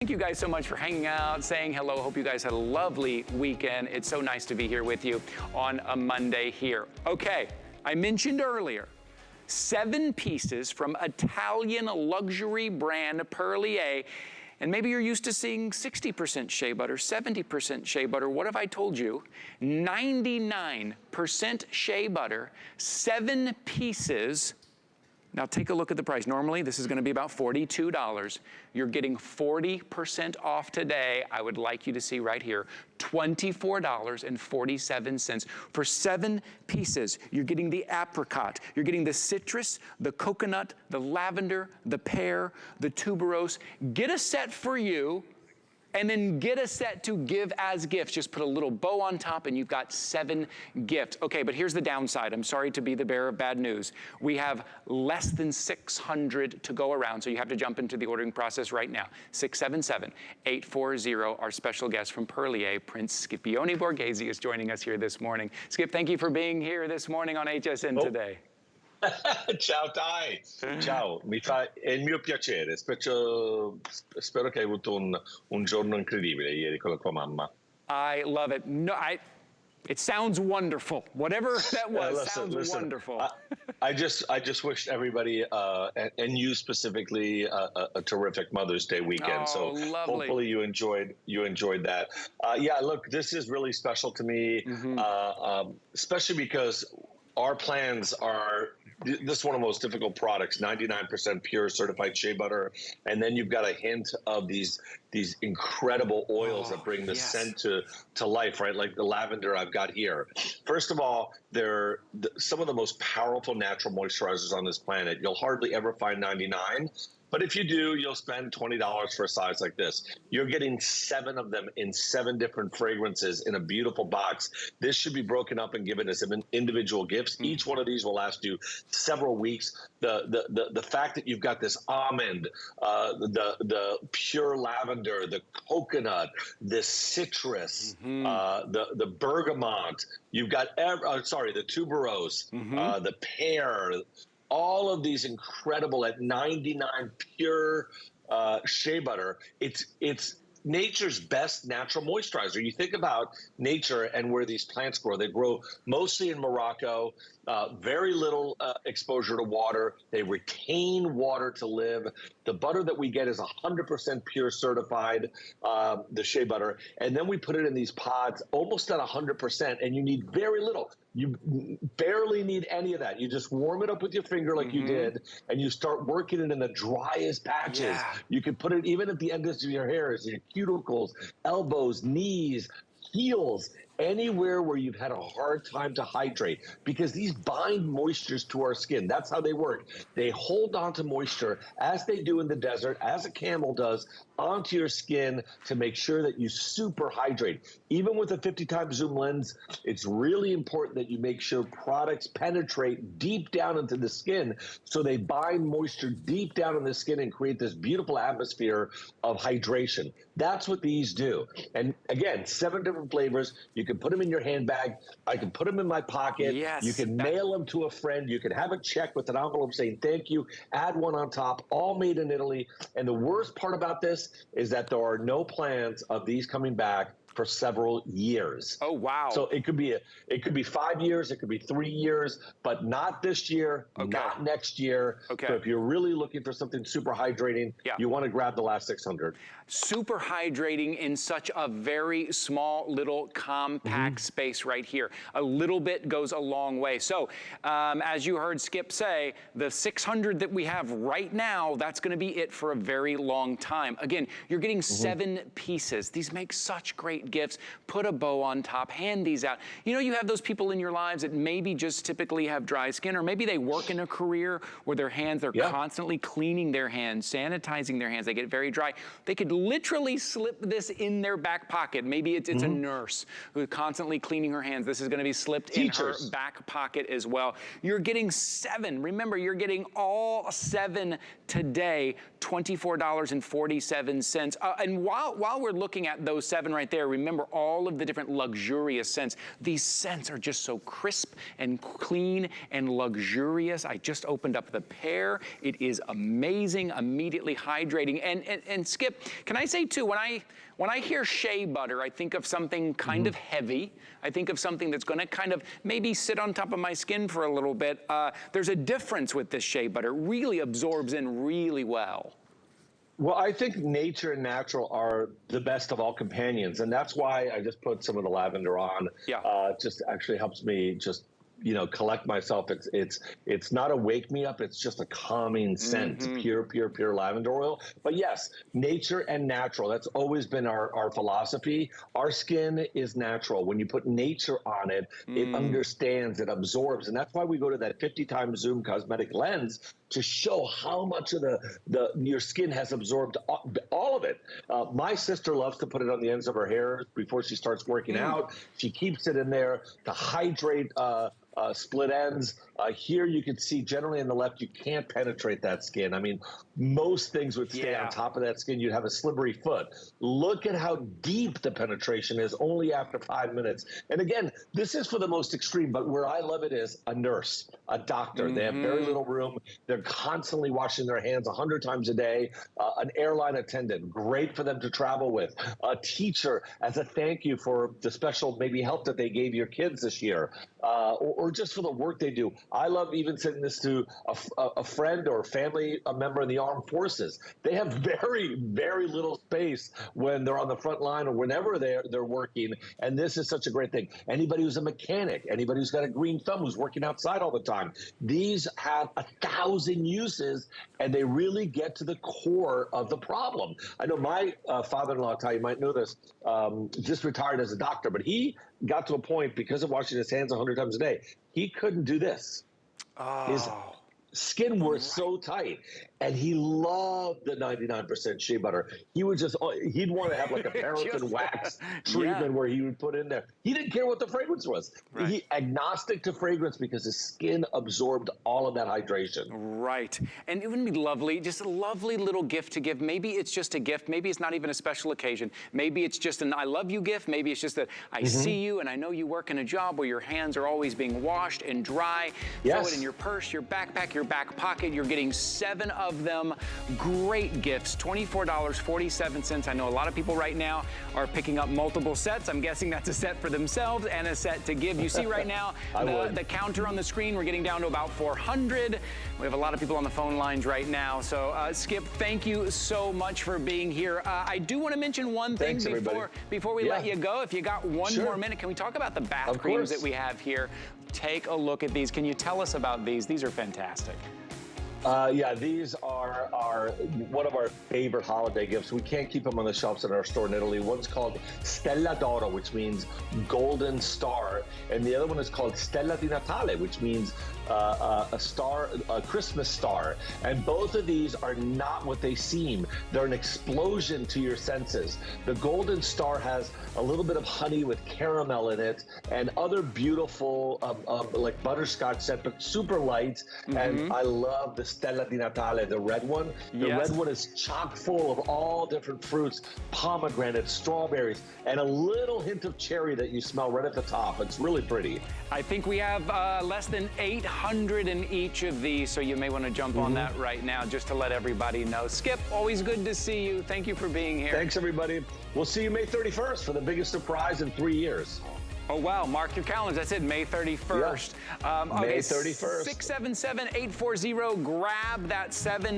Thank you guys so much for hanging out, saying hello. Hope you guys had a lovely weekend. It's so nice to be here with you on a Monday here. Okay, I mentioned earlier, 7 pieces from Italian luxury brand Perlier. And maybe you're used to seeing 60% shea butter, 70% shea butter. What have I told you? 99% shea butter, 7 pieces. Now take a look at the price. Normally, this is gonna be about $42. You're getting 40% off today. I would like you to see right here, $24.47. For 7 pieces, you're getting the apricot, you're getting the citrus, the coconut, the lavender, the pear, the tuberose. Get a set for you, and then get a set to give as gifts. Just put a little bow on top and you've got 7 gifts. Okay, but here's the downside. I'm sorry to be the bearer of bad news. We have less than 600 to go around, so you have to jump into the ordering process right now. 677-840. Our special guest from Perlier, Prince Scipione Borghese, is joining us here this morning. Skip, thank you for being here this morning on HSN today. Ciao Ty, ciao, è il mio piacere, spero che hai avuto un giorno incredibile ieri con la tua mamma. I love it. No, it sounds wonderful. Whatever that was, sounds wonderful. I just wished everybody, and you specifically, a terrific Mother's Day weekend. So lovely. Hopefully you enjoyed that. Yeah, look, this is really special to me, especially because our plans are, this is one of the most difficult products, 99% pure certified shea butter. And then you've got a hint of these incredible oils that bring the scent to life, right? Like the lavender I've got here. First of all, they're some of the most powerful natural moisturizers on this planet. You'll hardly ever find 99. But if you do, you'll spend $20 for a size like this. You're getting 7 of them in 7 different fragrances in a beautiful box. This should be broken up and given as individual gifts. Each one of these will last you several weeks. The fact that you've got this almond, the pure lavender, the coconut, the citrus, the bergamot. You've got the tuberose, the pear. All of these incredible at 99 pure shea butter. It's nature's best natural moisturizer. You think about nature and where these plants grow. They grow mostly in Morocco, very little exposure to water. They retain water to live. The butter that we get is 100% pure certified, the shea butter. And then we put it in these pods almost at 100%, and you need very little. You barely need any of that. You just warm it up with your finger like you did, and you start working it in the driest patches. Yeah. You can put it even at the ends of your hairs, your cuticles, elbows, knees, heels, anywhere where you've had a hard time to hydrate, because these bind moistures to our skin. That's how they work. They hold on to moisture as they do in the desert, as a camel does, onto your skin to make sure that you super hydrate. Even with a 50 times zoom lens, it's really important that you make sure products penetrate deep down into the skin so they bind moisture deep down in the skin and create this beautiful atmosphere of hydration. That's what these do. And again, 7 different flavors. You can put them in your handbag. I can put them in my pocket. Yes, you can mail them to a friend. You can have a check with an envelope saying thank you, add one on top, all made in Italy. And the worst part about this is that there are no plans of these coming back for several years. Oh, wow. So it could be 5 years, it could be 3 years, but not this year, not next year. So if you're really looking for something super hydrating, you want to grab the last 600. Super hydrating in such a very small little compact space right here. A little bit goes a long way. So as you heard Skip say, the 600 that we have right now, that's going to be it for a very long time. Again, you're getting 7 pieces. These make such great gifts. Put a bow on top, hand these out. You know, you have those people in your lives that maybe just typically have dry skin, or maybe they work in a career where their hands, they're constantly cleaning their hands, sanitizing their hands. They get very dry. They could literally slip this in their back pocket. Maybe it's a nurse who's constantly cleaning her hands. This is going to be slipped in her back pocket as well. You're getting 7. Remember, you're getting all 7 today, $24.47. And while we're looking at those 7 right there, remember all of the different luxurious scents. These scents are just so crisp and clean and luxurious. I just opened up the Pear. It is amazing, immediately hydrating. And Skip, can I say too, when I hear Shea Butter, I think of something kind of heavy. I think of something that's gonna kind of maybe sit on top of my skin for a little bit. There's a difference with this Shea Butter. It really absorbs in really well. Well, I think nature and natural are the best of all companions, and that's why I just put some of the lavender on. Yeah. Just actually helps me just, you know, collect myself. It's not a wake me up. It's just a calming scent, pure lavender oil. But yes, nature and natural. That's always been our philosophy. Our skin is natural. When you put nature on it, it understands, it absorbs, and that's why we go to that 50 times zoom cosmetic lens to show how much of your skin has absorbed all of it. My sister loves to put it on the ends of her hair before she starts working out. She keeps it in there to hydrate split ends. Here you can see generally on the left, you can't penetrate that skin. I mean, most things would stay on top of that skin. You'd have a slippery foot. Look at how deep the penetration is only after 5 minutes. And again, this is for the most extreme, but where I love it is a nurse, a doctor. They have very little room. They're constantly washing their hands 100 times a day. An airline attendant, great for them to travel with. A teacher as a thank you for the special maybe help that they gave your kids this year. Or just for the work they do. I love even sending this to a friend or family, a member in the armed forces. They have very, very little space when they're on the front line or whenever they're working, and this is such a great thing. Anybody who's a mechanic, anybody who's got a green thumb, who's working outside all the time, these have 1,000 uses, and they really get to the core of the problem. I know my father-in-law, Ty, you might know this, just retired as a doctor, but he got to a point because of washing his hands 100 times a day, he couldn't do this. His skin was so tight, and he loved the 99% shea butter. He would just, he'd want to have like a paraffin wax treatment where he would put in there. He didn't care what the fragrance was. He agnostic to fragrance because his skin absorbed all of that hydration. Right. And it wouldn't be lovely, just a lovely little gift to give. Maybe it's just a gift. Maybe it's not even a special occasion. Maybe it's just an I love you gift. Maybe it's just that I see you and I know you work in a job where your hands are always being washed and dry. Throw it in your purse, your backpack, your back pocket. You're getting 7 of them. Great gifts, $24.47. I know a lot of people right now are picking up multiple sets. I'm guessing that's a set for themselves and a set to give. You see right now the counter on the screen, we're getting down to about 400. We have a lot of people on the phone lines right now. So Skip, thank you so much for being here. I do want to mention one thing before we let you go. If you got one more minute, can we talk about the bath creams that we have here? Take a look at these. Can you tell us about these? These are fantastic. Yeah, these are one of our favorite holiday gifts. We can't keep them on the shelves in our store in Italy. One's called Stella d'Oro, which means golden star, and the other one is called Stella di Natale, which means a star, a Christmas star. And both of these are not what they seem. They're an explosion to your senses. The golden star has a little bit of honey with caramel in it and other beautiful like butterscotch scent, but super light. And I love the Stella di Natale, the red one. The red one is chock full of all different fruits, pomegranates, strawberries, and a little hint of cherry that you smell right at the top. It's really pretty. I think we have less than 800 in each of these, so you may want to jump on that right now just to let everybody know. Skip, always good to see you. Thank you for being here. Thanks, everybody. We'll see you May 31st for the biggest surprise in 3 years. Oh, wow. Mark your calendars. That's it, May 31st. May 31st. 677-840. Grab that 7